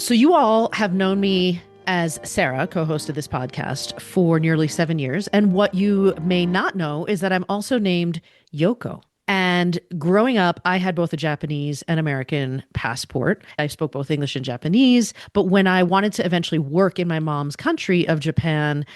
So you all have known me as Sara, co-host of this podcast, for nearly 7 years. And what you may not know is that I'm also named Yoko. And growing up, I had both a Japanese and American passport. I spoke both English and Japanese. But when I wanted to eventually work in my mom's country of Japan,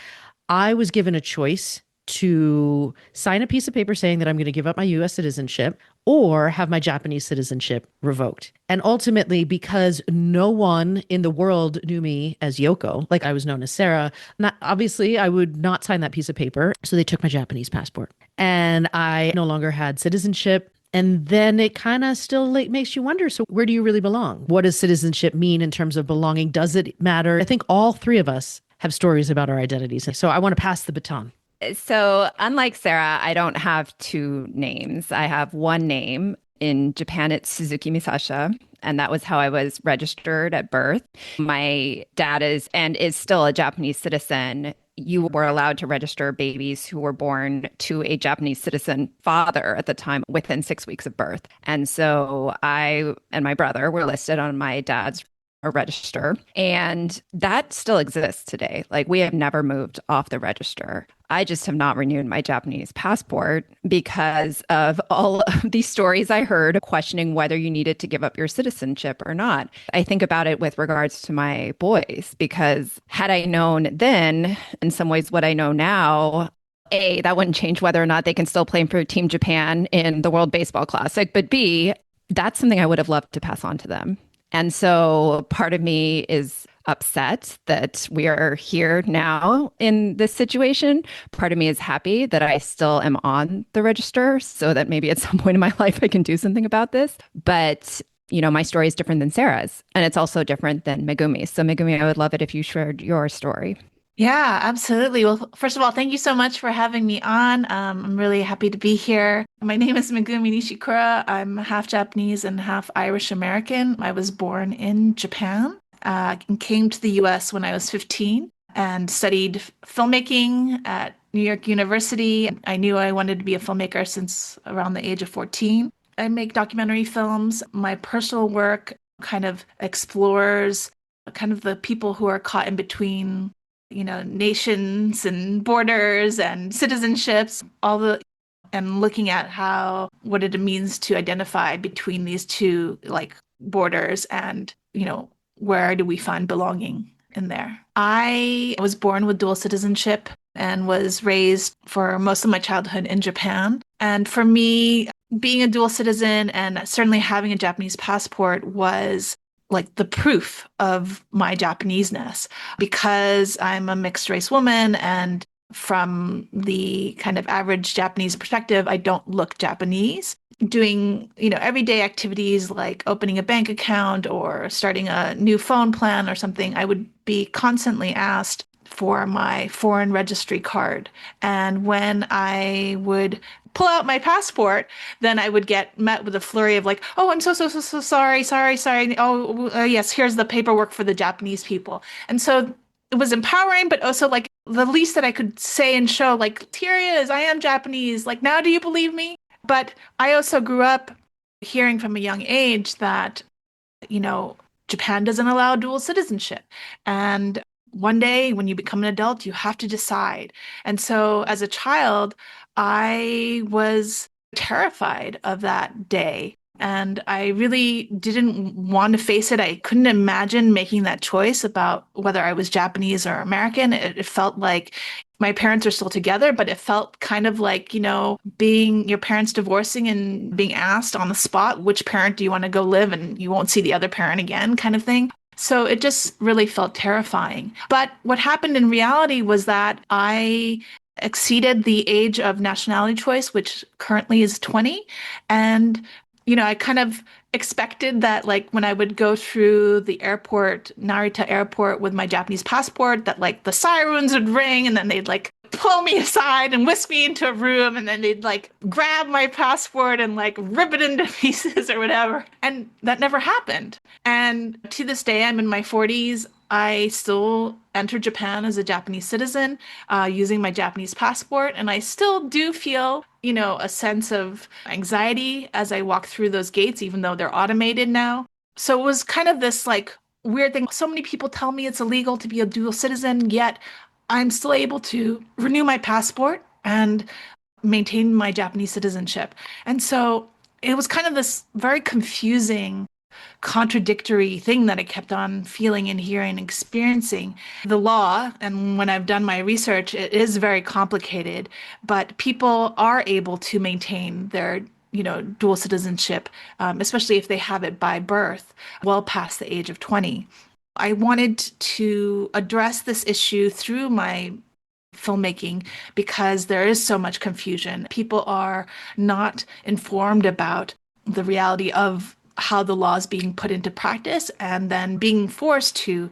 I was given a choice to sign a piece of paper saying that I'm going to give up my US citizenship or have my Japanese citizenship revoked. And ultimately, because no one in the world knew me as Yoko, like I was known as Sara, not, obviously I would not sign that piece of paper. So they took my Japanese passport and I no longer had citizenship. And then it kind of still makes you wonder, so where do you really belong? What does citizenship mean in terms of belonging? Does it matter? I think all three of us have stories about our identities. So I want to pass the baton. So, unlike Sarah, I don't have two names. I have one name. In Japan, it's Suzuki Misasha, and that was how I was registered at birth. My dad is still a Japanese citizen. You were allowed to register babies who were born to a Japanese citizen father at the time within 6 weeks of birth. And so I and my brother were listed on my dad's register, and that still exists today. Like, we have never moved off the register. I just have not renewed my Japanese passport because of all of these stories I heard questioning whether you needed to give up your citizenship or not. I think about it with regards to my boys, because had I known then, in some ways, what I know now, A, that wouldn't change whether or not they can still play for Team Japan in the World Baseball Classic, but B, that's something I would have loved to pass on to them. And so part of me is upset that we are here now in this situation. Part of me is happy that I still am on the register so that maybe at some point in my life I can do something about this. But, my story is different than Sarah's, and it's also different than Megumi. So Megumi, I would love it if you shared your story. Yeah, absolutely. Well, first of all, thank you so much for having me on. I'm really happy to be here. My name is Megumi Nishikura. I'm half Japanese and half Irish American. I was born in Japan, and came to the US when I was 15 and studied filmmaking at New York University. I knew I wanted to be a filmmaker since around the age of 14. I make documentary films. My personal work kind of explores kind of the people who are caught in between nations and borders and citizenships, and looking at what it means to identify between these two like borders and, where do we find belonging in there. I was born with dual citizenship and was raised for most of my childhood in Japan. And for me, being a dual citizen and certainly having a Japanese passport was like the proof of my Japaneseness, because I'm a mixed race woman, and from the kind of average Japanese perspective, I don't look Japanese. Doing, everyday activities like opening a bank account or starting a new phone plan or something, I would be constantly asked for my foreign registry card. And when I would pull out my passport, then I would get met with a flurry of like, oh, I'm so sorry, sorry. Oh, yes, here's the paperwork for the Japanese people. And so it was empowering, but also like the least that I could say and show, like, here he is, I am Japanese. Like, now do you believe me? But I also grew up hearing from a young age that, Japan doesn't allow dual citizenship. And one day when you become an adult, you have to decide. And so as a child, I was terrified of that day. And I really didn't want to face it. I couldn't imagine making that choice about whether I was Japanese or American. It felt like my parents are still together, but it felt kind of like, being your parents divorcing and being asked on the spot, which parent do you want to go live, and you won't see the other parent again, kind of thing. So it just really felt terrifying. But what happened in reality was that I exceeded the age of nationality choice, which currently is 20. And, I kind of expected that, like, when I would go through the airport, Narita airport, with my Japanese passport, that like the sirens would ring and then they'd like pull me aside and whisk me into a room, and then they'd like grab my passport and like rip it into pieces or whatever. And that never happened. And to this day, I'm in my 40s. I still enter Japan as a Japanese citizen, using my Japanese passport. And I still do feel, a sense of anxiety as I walk through those gates, even though they're automated now. So it was kind of this like weird thing. So many people tell me it's illegal to be a dual citizen, yet I'm still able to renew my passport and maintain my Japanese citizenship. And so it was kind of this very confusing, contradictory thing that I kept on feeling and hearing and experiencing. The law, and when I've done my research, it is very complicated, but people are able to maintain their dual citizenship, especially if they have it by birth, well past the age of 20. I wanted to address this issue through my filmmaking because there is so much confusion. People are not informed about the reality of how the law is being put into practice and then being forced to,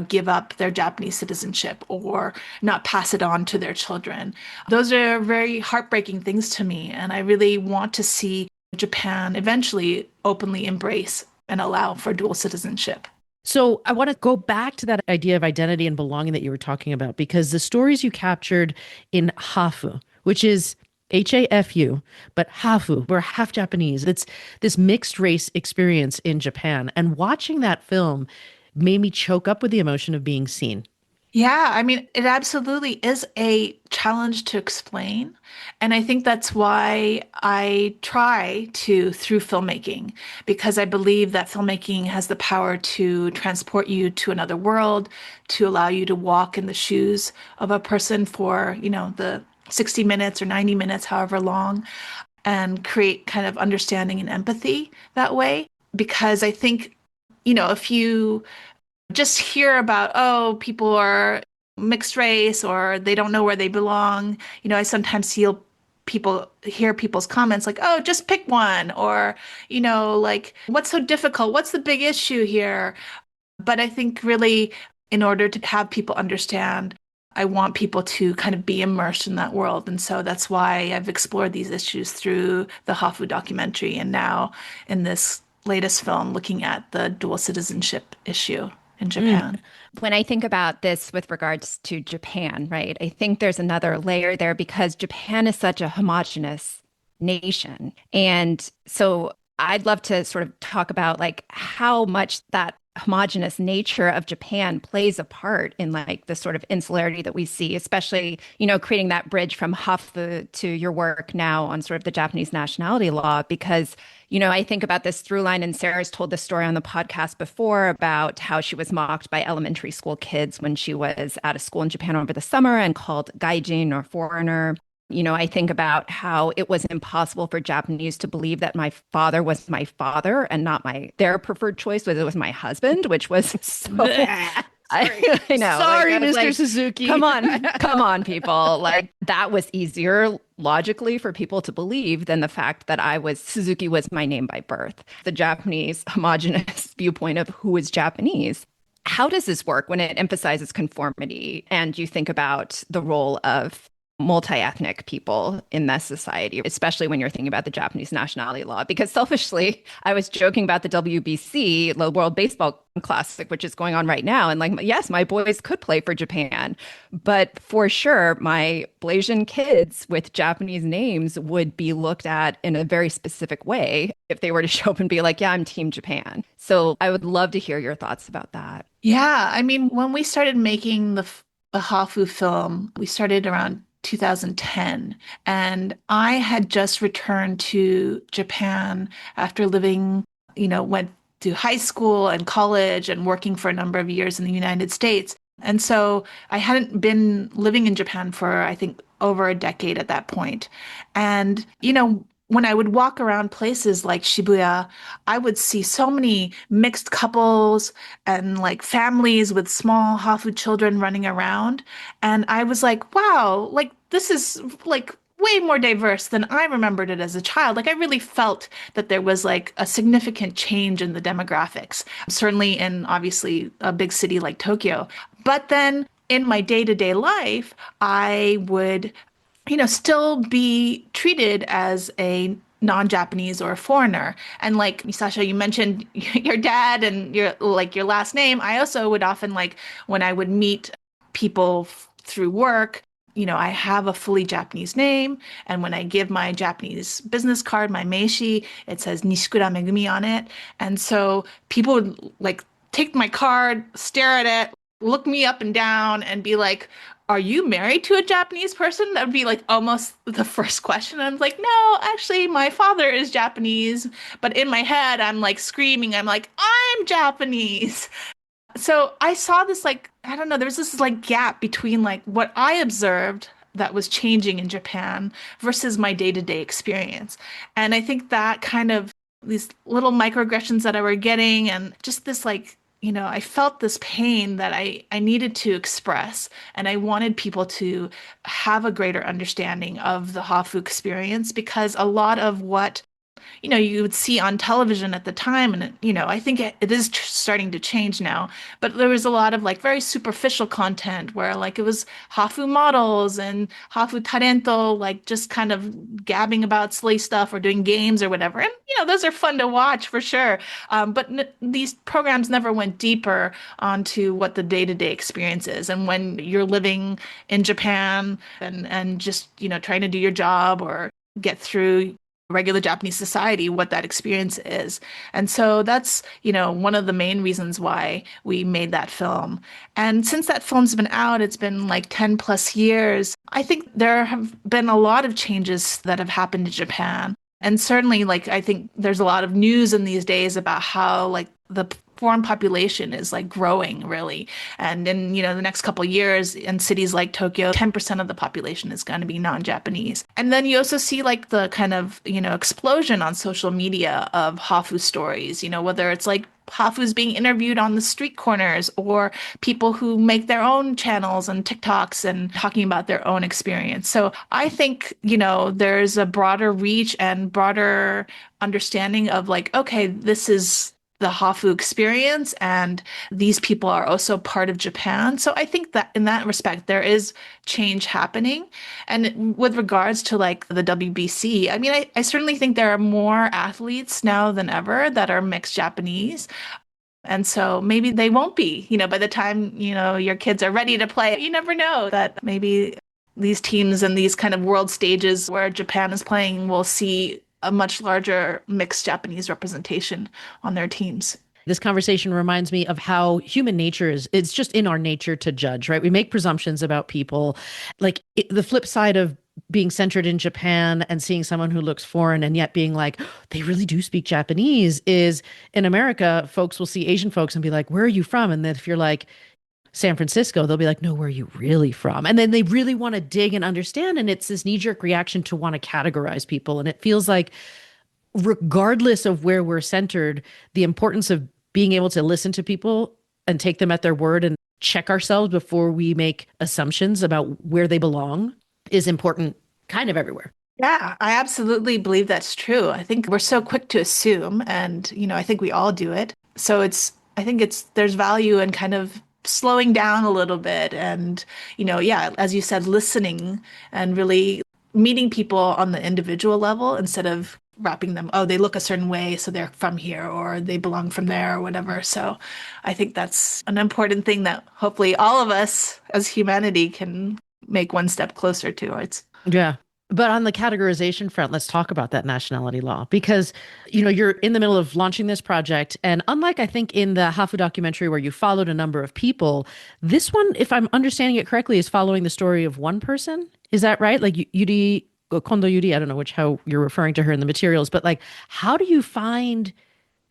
give up their Japanese citizenship or not pass it on to their children. Those are very heartbreaking things to me, and I really want to see Japan eventually openly embrace and allow for dual citizenship. So I want to go back to that idea of identity and belonging that you were talking about, because the stories you captured in Hafu, which is HAFU, but Hafu, we're half Japanese. It's this mixed race experience in Japan. And watching that film made me choke up with the emotion of being seen. Yeah, I mean, it absolutely is a challenge to explain. And I think that's why I try to through filmmaking, because I believe that filmmaking has the power to transport you to another world, to allow you to walk in the shoes of a person for, the 60 minutes or 90 minutes, however long, and create kind of understanding and empathy that way. Because I think, if you just hear about, oh, people are mixed race or they don't know where they belong. I sometimes hear people's comments like, oh, just pick one, or, like, what's so difficult? What's the big issue here? But I think really, in order to have people understand, I want people to kind of be immersed in that world. And so that's why I've explored these issues through the Hafu documentary and now in this latest film looking at the dual citizenship issue in Mm. Japan. When I think about this with regards to Japan, right, I think there's another layer there because Japan is such a homogenous nation. And so I'd love to sort of talk about like how much that homogenous nature of Japan plays a part in like the sort of insularity that we see, especially, creating that bridge from Hafu to your work now on sort of the Japanese nationality law, because I think about this through line, and Sarah's told this story on the podcast before about how she was mocked by elementary school kids when she was out of school in Japan over the summer and called gaijin or foreigner. I think about how it was impossible for Japanese to believe that my father was my father and not their preferred choice was my husband, which was so Bleh. I know. Sorry, I was Mr. Suzuki. come on, people. Like that was easier logically for people to believe than the fact that Suzuki was my name by birth. The Japanese homogenous viewpoint of who is Japanese. How does this work when it emphasizes conformity and you think about the role of multi-ethnic people in this society, especially when you're thinking about the Japanese nationality law? Because selfishly, I was joking about the WBC, the World Baseball Classic, which is going on right now. And like, yes, my boys could play for Japan, but for sure, my Blasian kids with Japanese names would be looked at in a very specific way if they were to show up and be like, yeah, I'm Team Japan. So I would love to hear your thoughts about that. Yeah, I mean, when we started making the Hafu film, we started around 2010, and I had just returned to Japan after living, went to high school and college and working for a number of years in the United States. And so I hadn't been living in Japan for, I think, over a decade at that point. And, when I would walk around places like Shibuya, I would see so many mixed couples and like families with small Hafu children running around. And I was like, wow, like this is like way more diverse than I remembered it as a child. Like I really felt that there was like a significant change in the demographics, certainly in obviously a big city like Tokyo. But then in my day-to-day life, I would still be treated as a non-Japanese or a foreigner. And like Misasha, you mentioned your dad and your last name. I also would often like when I would meet people through work, I have a fully Japanese name. And when I give my Japanese business card, my meishi, it says Nishikura Megumi on it. And so people would like take my card, stare at it, look me up and down, and be like, are you married to a Japanese person? That would be like almost the first question. I'm like, no, actually, my father is Japanese. But in my head, I'm like screaming, I'm like, I'm Japanese. So I saw this like, I don't know, there was this like gap between like what I observed that was changing in Japan versus my day-to-day experience. And I think that kind of these little microaggressions that I were getting and just this like, I felt this pain that I needed to express, and I wanted people to have a greater understanding of the Hafu experience because a lot of what you would see on television at the time. And, I think it is starting to change now. But there was a lot of like very superficial content where like it was Hafu models and Hafu Talento, like just kind of gabbing about silly stuff or doing games or whatever. And, those are fun to watch for sure. But n these programs never went deeper onto what the day-to-day experience is. And when you're living in Japan and just, trying to do your job or get through regular Japanese society, what that experience is. And so that's, one of the main reasons why we made that film. And since that film's been out, it's been like 10 plus years. I think there have been a lot of changes that have happened in Japan. And certainly, like, I think there's a lot of news in these days about how, like, the foreign population is like growing really. And in, the next couple of years in cities like Tokyo, 10% of the population is going to be non-Japanese. And then you also see like the kind of, explosion on social media of Hafu stories, whether it's like Hafu's being interviewed on the street corners or people who make their own channels and TikToks and talking about their own experience. So I think, there's a broader reach and broader understanding of like, okay, this is the Hafu experience, and these people are also part of Japan. So I think that in that respect, there is change happening. And with regards to like the WBC, I mean, I certainly think there are more athletes now than ever that are mixed Japanese. And so maybe they won't be, by the time, your kids are ready to play. You never know that maybe these teams and these kind of world stages where Japan is playing will see a much larger mixed Japanese representation on their teams. This conversation reminds me of how human nature is, it's just in our nature to judge, right? We make presumptions about people. Like the flip side of being centered in Japan and seeing someone who looks foreign and yet being like, they really do speak Japanese is in America, folks will see Asian folks and be like, where are you from? And then if you're like, San Francisco, they'll be like, no, where are you really from? And then they really want to dig and understand. And it's this knee-jerk reaction to want to categorize people. And it feels like, regardless of where we're centered, the importance of being able to listen to people and take them at their word and check ourselves before we make assumptions about where they belong is important kind of everywhere. Yeah, I absolutely believe that's true. I think we're so quick to assume, and, I think we all do it. So I think there's value in kind of slowing down a little bit and, yeah, as you said, listening and really meeting people on the individual level instead of wrapping them, oh, they look a certain way, so they're from here or they belong from there or whatever. So I think that's an important thing that hopefully all of us as humanity can make one step closer towards. Yeah. But on the categorization front, let's talk about that nationality law because, you're in the middle of launching this project. And unlike, I think, in the Hafu documentary where you followed a number of people, this one, if I'm understanding it correctly, is following the story of one person. Is that right? Like Yuri, Kondo Yuri, I don't know how you're referring to her in the materials, but like, how do you find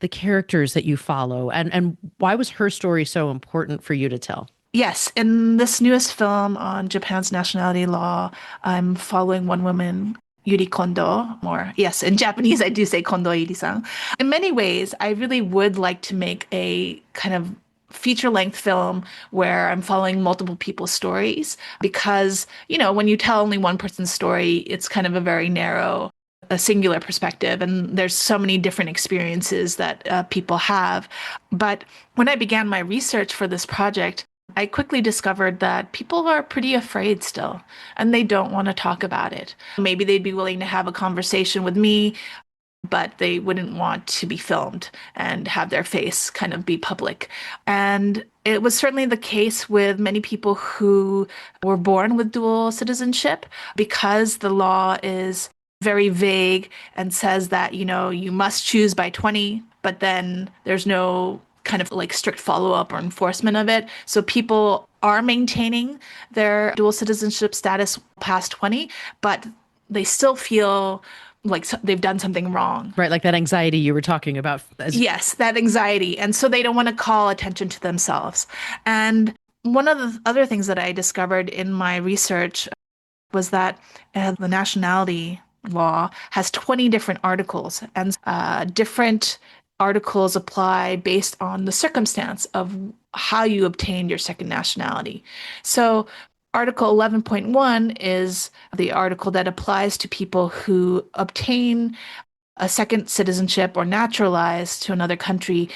the characters that you follow? And why was her story so important for you to tell? Yes, in this newest film on Japan's nationality law, I'm following one woman, Yuri Kondo, or yes, in Japanese, I do say Kondo Yuri-san. In many ways, I really would like to make a kind of feature-length film where I'm following multiple people's stories because, when you tell only one person's story, it's kind of a very narrow, a singular perspective, and there's so many different experiences that people have. But when I began my research for this project, I quickly discovered that people are pretty afraid still, and they don't want to talk about it. Maybe they'd be willing to have a conversation with me, but they wouldn't want to be filmed and have their face kind of be public. And it was certainly the case with many people who were born with dual citizenship because the law is very vague and says that, you must choose by 20, but then there's no kind of like strict follow-up or enforcement of it. So people are maintaining their dual citizenship status past 20, but they still feel like they've done something wrong. Right, like that anxiety you were talking about. Yes, that anxiety. And so they don't want to call attention to themselves. And one of the other things that I discovered in my research was that the nationality law has 20 different articles, and different articles apply based on the circumstance of how you obtain your second nationality. So Article 11.1 is the article that applies to people who obtain a second citizenship or naturalize to another country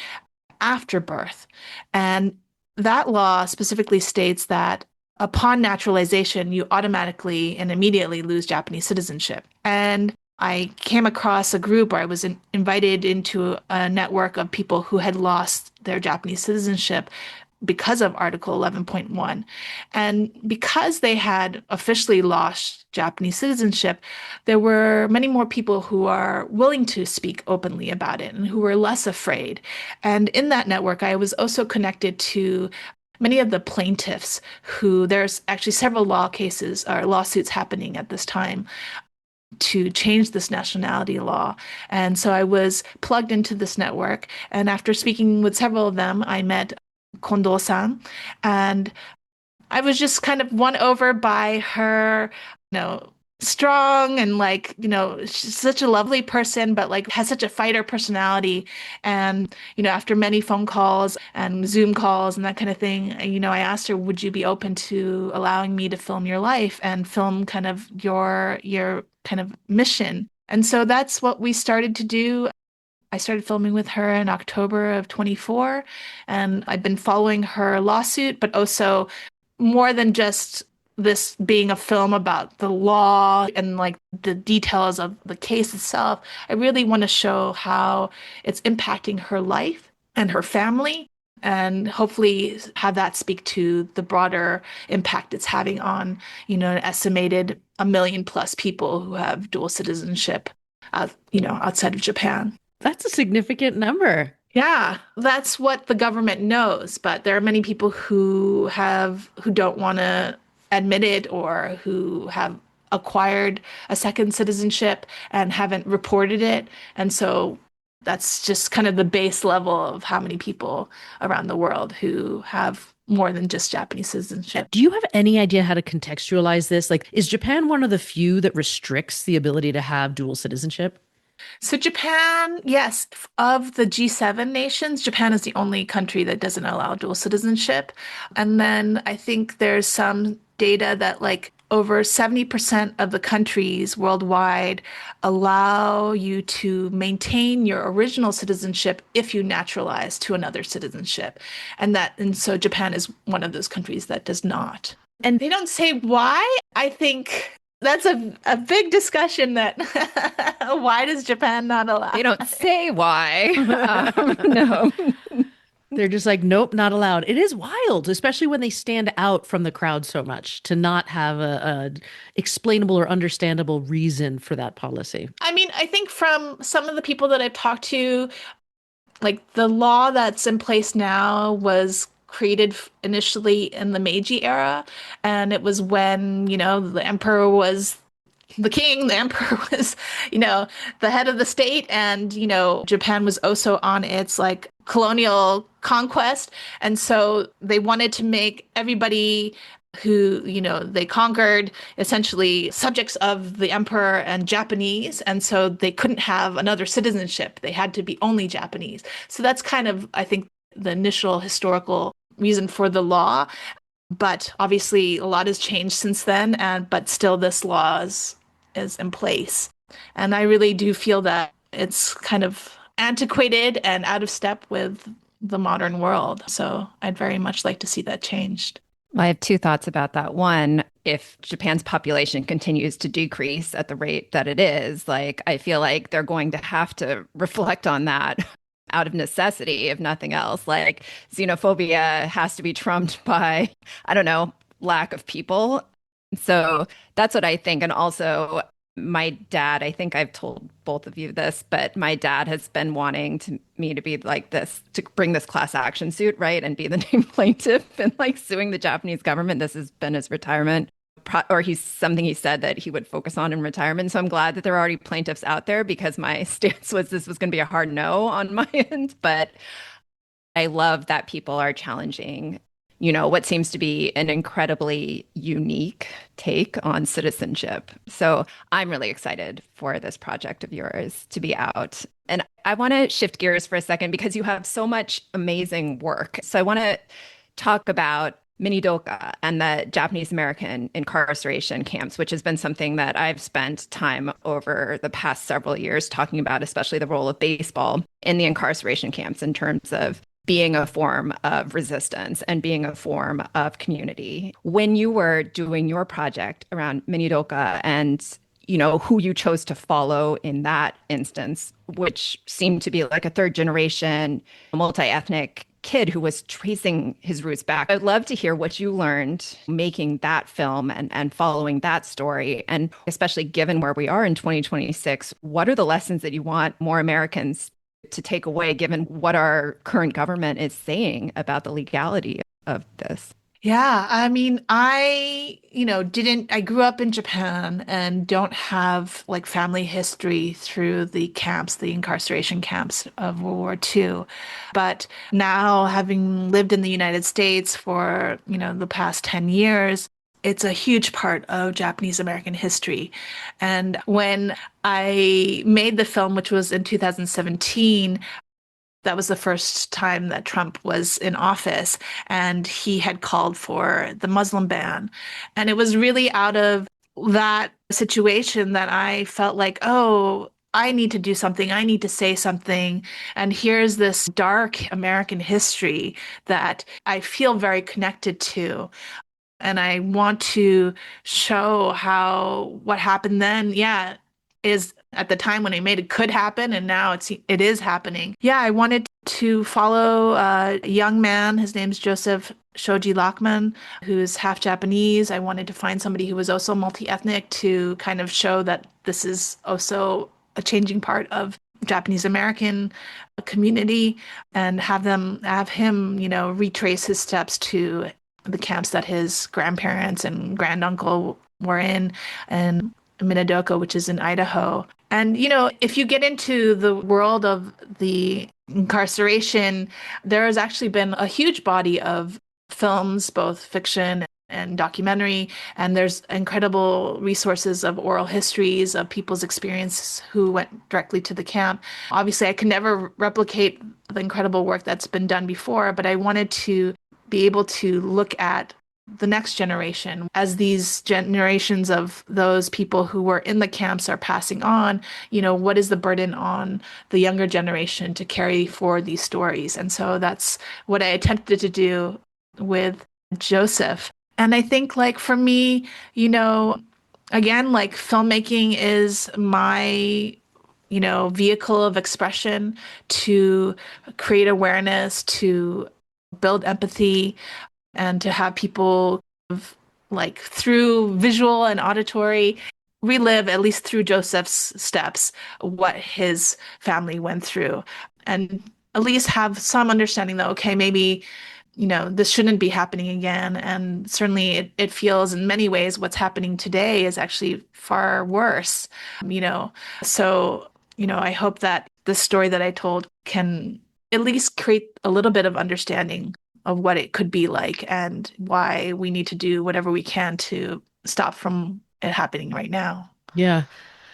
after birth. And that law specifically states that upon naturalization, you automatically and immediately lose Japanese citizenship. And I came across a group, or I was invited into a network of people who had lost their Japanese citizenship because of Article 11.1. And because they had officially lost Japanese citizenship, there were many more people who are willing to speak openly about it and who were less afraid. And in that network, I was also connected to many of the plaintiffs who there's actually several law cases or lawsuits happening at this time to change this nationality law. And so I was plugged into this network. And after speaking with several of them, I met Kondo-san, and I was just kind of won over by her, strong and she's such a lovely person, but like has such a fighter personality. And, after many phone calls and Zoom calls and that kind of thing, I asked her, would you be open to allowing me to film your life and film kind of your kind of mission? And so that's what we started to do. I started filming with her in October of 24, and I've been following her lawsuit, but also more than just this being a film about the law and like the details of the case itself. I really want to show how it's impacting her life and her family, and hopefully have that speak to the broader impact it's having on, an estimated 1 million plus people who have dual citizenship, outside of Japan. That's a significant number. Yeah, that's what the government knows, but there are many people who don't want to admit it, or who have acquired a second citizenship and haven't reported it. And so that's just kind of the base level of how many people around the world who have more than just Japanese citizenship. Do you have any idea how to contextualize this? Like, is Japan one of the few that restricts the ability to have dual citizenship? So Japan, yes, of the G7 nations, Japan is the only country that doesn't allow dual citizenship. And then I think there's some data that like over 70% of the countries worldwide allow you to maintain your original citizenship if you naturalize to another citizenship. And so Japan is one of those countries that does not. And they don't say why. I think that's a big discussion that why does Japan not allow? They don't say why. No. They're just like, nope, not allowed. It is wild, especially when they stand out from the crowd so much, to not have a explainable or understandable reason for that policy. I mean, I think from some of the people that I've talked to, like the law that's in place now was created initially in the Meiji era. And it was when, the emperor was the king, the emperor was, the head of the state. And, Japan was also on its like colonial conquest. And so they wanted to make everybody who, they conquered essentially subjects of the emperor and Japanese. And so they couldn't have another citizenship. They had to be only Japanese. So that's kind of, I think, the initial historical reason for the law. But obviously a lot has changed since then, but still this law is in place. And I really do feel that it's kind of antiquated and out of step with the modern world. So I'd very much like to see that changed. I have two thoughts about that. One, if Japan's population continues to decrease at the rate that it is, like I feel like they're going to have to reflect on that out of necessity, if nothing else. Like xenophobia has to be trumped by, I don't know, lack of people. So that's what I think. And also, My dad, I think I've told both of you this, but my dad has been wanting me to be like this, to bring this class action suit, right? And be the named plaintiff and like suing the Japanese government. This has been his retirement. Or he's something he said that he would focus on in retirement. So I'm glad that there are already plaintiffs out there because my stance was this was going to be a hard no on my end. But I love that people are challenging, what seems to be an incredibly unique take on citizenship. So I'm really excited for this project of yours to be out. And I want to shift gears for a second because you have so much amazing work. So I want to talk about Minidoka and the Japanese American incarceration camps, which has been something that I've spent time over the past several years talking about, especially the role of baseball in the incarceration camps in terms of being a form of resistance and being a form of community. When you were doing your project around Minidoka and who you chose to follow in that instance, which seemed to be like a third generation multi-ethnic kid who was tracing his roots back. I'd love to hear what you learned making that film and following that story. And especially given where we are in 2026, what are the lessons that you want more Americans to take away, given what our current government is saying about the legality of this? Yeah, I mean, I grew up in Japan and don't have like family history through the camps, the incarceration camps of World War II. But now, having lived in the United States for, the past 10 years, it's a huge part of Japanese American history. And when I made the film, which was in 2017, that was the first time that Trump was in office, and he had called for the Muslim ban. And it was really out of that situation that I felt like, oh, I need to do something. I need to say something. And here's this dark American history that I feel very connected to. And I want to show how what happened then, yeah, is at the time when I made it could happen, and now it is happening. Yeah, I wanted to follow a young man. His name's Joseph Shoji Lockman, who's half Japanese. I wanted to find somebody who was also multi-ethnic to kind of show that this is also a changing part of Japanese American community, and have him, retrace his steps to the camps that his grandparents and granduncle were in, and Minidoka, which is in Idaho. And, if you get into the world of the incarceration, there has actually been a huge body of films, both fiction and documentary, and there's incredible resources of oral histories of people's experiences who went directly to the camp. Obviously, I can never replicate the incredible work that's been done before, but I wanted to be able to look at the next generation as these generations of those people who were in the camps are passing on. What is the burden on the younger generation to carry forward these stories? And so that's what I attempted to do with Joseph. And I think, like, for me, again, like, filmmaking is my vehicle of expression to create awareness, to build empathy, and to have people, like, through visual and auditory, relive, at least through Joseph's steps, what his family went through, and at least have some understanding that, okay, maybe, this shouldn't be happening again. And certainly it feels in many ways what's happening today is actually far worse, you know. So, I hope that the story that I told can at least create a little bit of understanding of what it could be like and why we need to do whatever we can to stop from it happening right now. Yeah.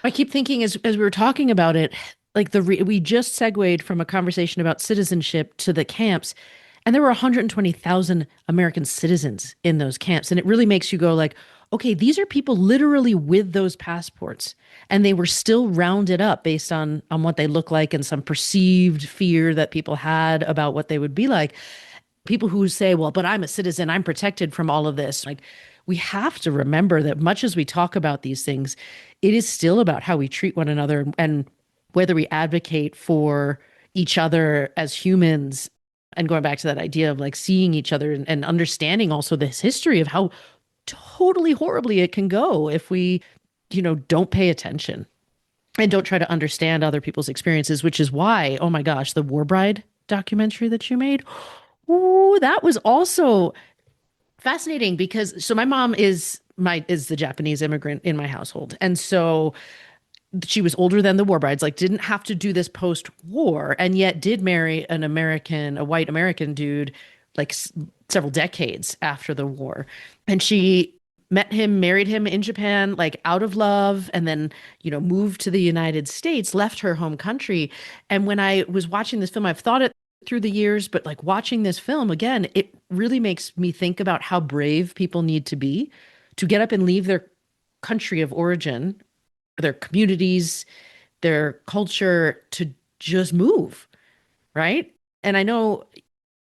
I keep thinking as we were talking about it, like we just segued from a conversation about citizenship to the camps, and there were 120,000 American citizens in those camps. And it really makes you go like, okay, these are people literally with those passports, and they were still rounded up based on what they look like and some perceived fear that people had about what they would be like. People who say, well, but I'm a citizen, I'm protected from all of this. Like, we have to remember that much as we talk about these things, it is still about how we treat one another and whether we advocate for each other as humans. And going back to that idea of like seeing each other and understanding also this history of how totally horribly it can go if we don't pay attention and don't try to understand other people's experiences, which is why, oh my gosh, the War Bride documentary that you made, ooh, that was also fascinating because so my mom is the Japanese immigrant in my household. And so she was older than the war brides, like didn't have to do this post-war, and yet did marry a white American dude, like several decades after the war. And she met him, married him in Japan, like out of love, and then, moved to the United States, left her home country. And when I was watching this film, I've thought it through the years, but like watching this film again, it really makes me think about how brave people need to be to get up and leave their country of origin, their communities, their culture to just move, right? And I know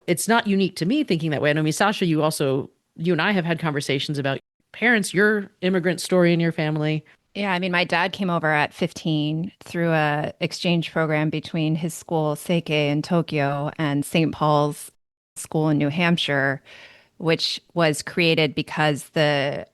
it's not unique to me thinking that way. I know, Misasha, you and I have had conversations about parents, your immigrant story in your family. Yeah, I mean, my dad came over at 15 through a exchange program between his school, Seike in Tokyo, and St. Paul's School in New Hampshire, which was created because the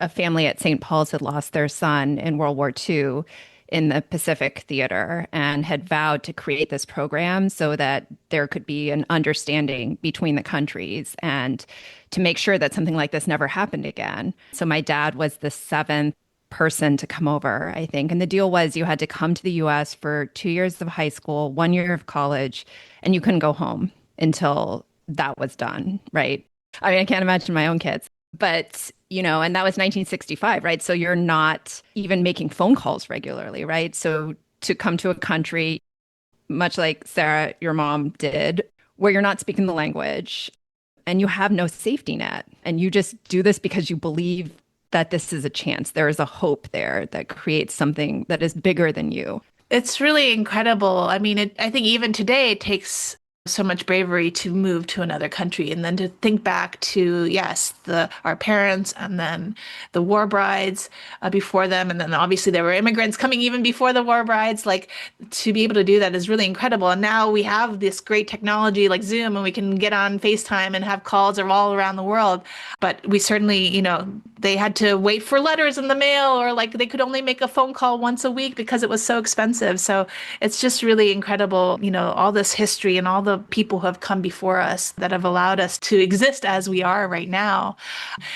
a family at St. Paul's had lost their son in World War II in the Pacific Theater and had vowed to create this program so that there could be an understanding between the countries and to make sure that something like this never happened again. So my dad was the seventh person to come over, I think. And the deal was you had to come to the US for 2 years of high school, 1 year of college, and you couldn't go home until that was done, right? I mean, I can't imagine my own kids. But, and that was 1965, right? So you're not even making phone calls regularly, right? So to come to a country, much like Sara, your mom did, where you're not speaking the language and you have no safety net, and you just do this because you believe that this is a chance. There is a hope there that creates something that is bigger than you. It's really incredible. I mean, I think even today it takes so much bravery to move to another country and then to think back to, yes, our parents and then the war brides before them. And then obviously there were immigrants coming even before the war brides. Like, to be able to do that is really incredible. And now we have this great technology like Zoom, and we can get on FaceTime and have calls all around the world. But we certainly, they had to wait for letters in the mail, or like they could only make a phone call once a week because it was so expensive. So it's just really incredible, all this history and all the people who have come before us that have allowed us to exist as we are right now.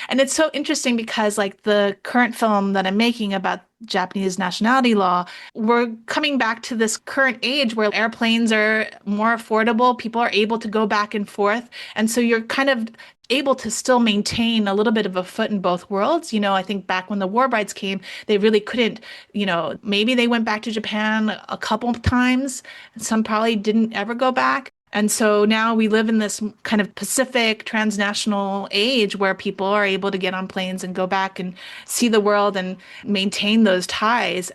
And it's so interesting because like the current film that I'm making about Japanese nationality law, we're coming back to this current age where airplanes are more affordable. People are able to go back and forth. And so you're kind of able to still maintain a little bit of a foot in both worlds. I think back when the war brides came, they really couldn't, maybe they went back to Japan a couple of times. Some probably didn't ever go back. And so now we live in this kind of Pacific transnational age where people are able to get on planes and go back and see the world and maintain those ties.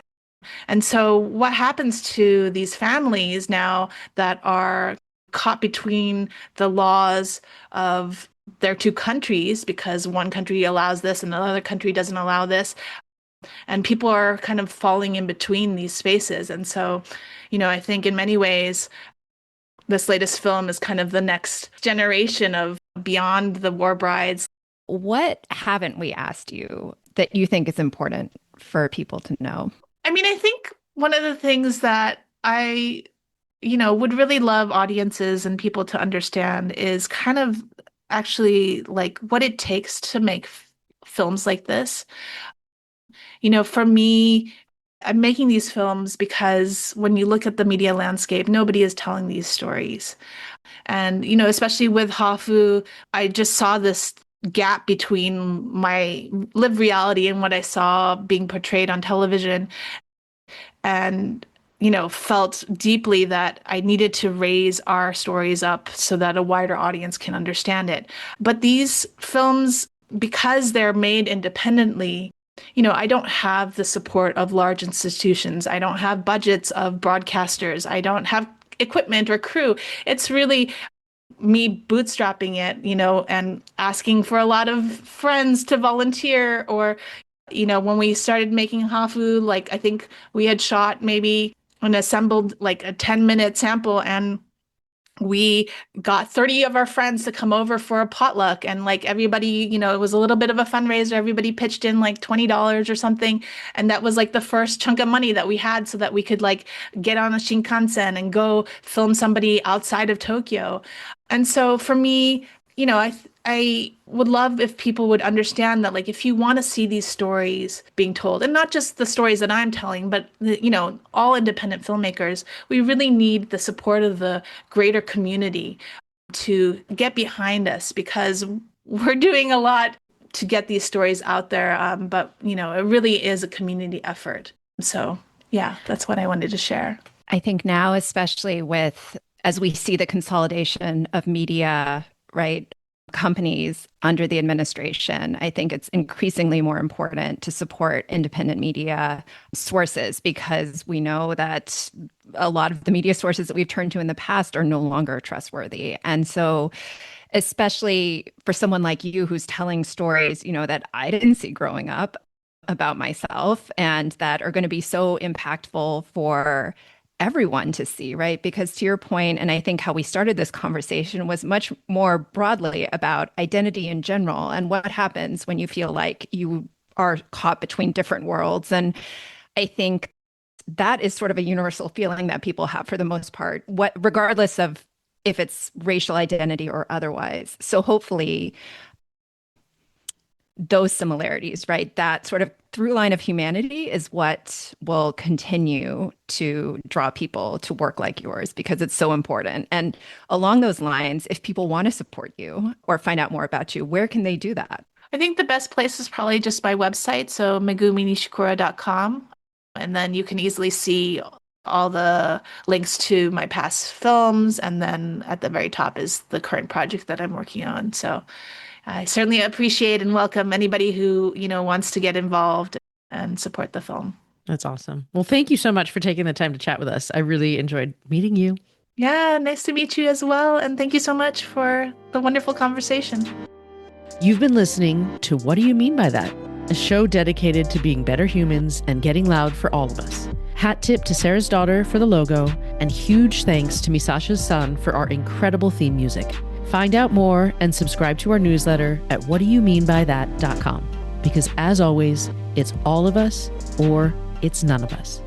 And so what happens to these families now that are caught between the laws of their two countries, because one country allows this and another country doesn't allow this, and people are kind of falling in between these spaces. And so, I think in many ways, this latest film is kind of the next generation of beyond the war brides. What haven't we asked you that you think is important for people to know? I mean, I think one of the things that I, would really love audiences and people to understand is kind of actually like what it takes to make films like this. For me, I'm making these films because when you look at the media landscape, nobody is telling these stories. And, especially with Hafu, I just saw this gap between my lived reality and what I saw being portrayed on television. And, felt deeply that I needed to raise our stories up so that a wider audience can understand it. But these films, because they're made independently, I don't have the support of large institutions. I don't have budgets of broadcasters. I don't have equipment or crew. It's really me bootstrapping it, and asking for a lot of friends to volunteer. Or, when we started making Hafu, like I think we had shot maybe and assembled like a 10-minute sample, and We got 30 of our friends to come over for a potluck, and like everybody, it was a little bit of a fundraiser. Everybody pitched in like $20 or something. And that was like the first chunk of money that we had so that we could like get on a Shinkansen and go film somebody outside of Tokyo. And so for me, I would love if people would understand that, like, if you want to see these stories being told, and not just the stories that I'm telling, but all independent filmmakers, we really need the support of the greater community to get behind us, because we're doing a lot to get these stories out there. But it really is a community effort. So yeah, that's what I wanted to share. I think now, especially as we see the consolidation of media, right? Companies under the administration, I think it's increasingly more important to support independent media sources, because we know that a lot of the media sources that we've turned to in the past are no longer trustworthy. And so, especially for someone like you who's telling stories, that I didn't see growing up about myself, and that are going to be so impactful for everyone to see, right? Because to your point, and I think how we started this conversation was much more broadly about identity in general and what happens when you feel like you are caught between different worlds. And I think that is sort of a universal feeling that people have for the most part, regardless of if it's racial identity or otherwise. So hopefully those similarities, right? That sort of through line of humanity is what will continue to draw people to work like yours, because it's so important. And along those lines, if people want to support you or find out more about you, where can they do that? I think the best place is probably just my website, so meguminishikura.com. And then you can easily see all the links to my past films. And then at the very top is the current project that I'm working on. So I certainly appreciate and welcome anybody who, wants to get involved and support the film. That's awesome. Well, thank you so much for taking the time to chat with us. I really enjoyed meeting you. Yeah, nice to meet you as well. And thank you so much for the wonderful conversation. You've been listening to What Do You Mean by That? A show dedicated to being better humans and getting loud for all of us. Hat tip to Sarah's daughter for the logo, and huge thanks to Misasha's son for our incredible theme music. Find out more and subscribe to our newsletter at whatdoyoumeanbythat.com. Because as always, it's all of us or it's none of us.